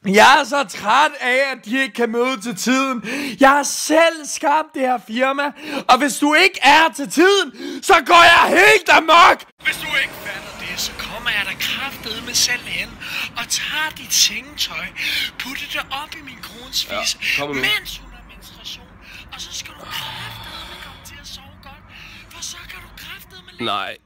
Jeg er så træt af, at de ikke kan møde til tiden. Jeg har selv skabt det her firma, og hvis du ikke er til tiden, så går jeg helt amok! Hvis du ikke fatter det, så kommer jeg da kraftedeme selv hen og tager dit sengetøj, putter det op i min kones fisse, mens hun har menstruation, og så skal du kraftedeme komme til at sove godt, for så kan du kraftedeme lide. Nej.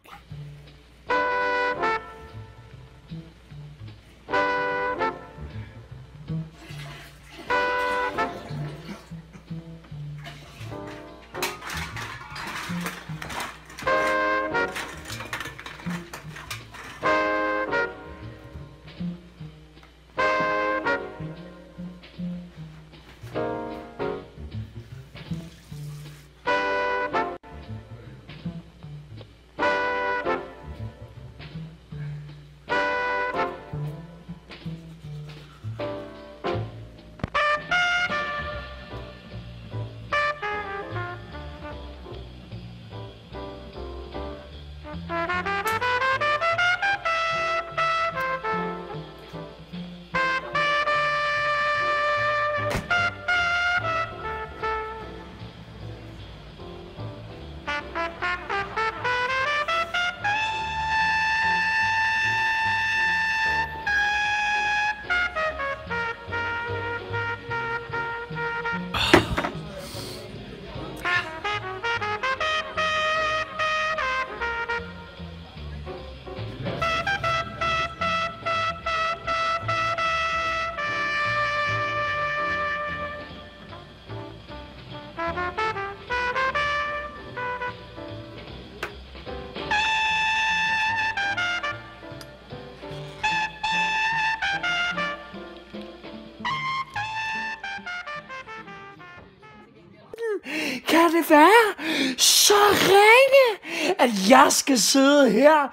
Kan det være så ringe, at jeg skal sidde her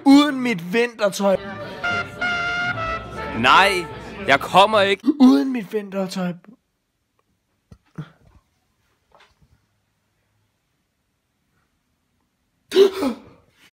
uden mit vintertøj? Nej, jeg kommer ikke. Uden mit vintertøj.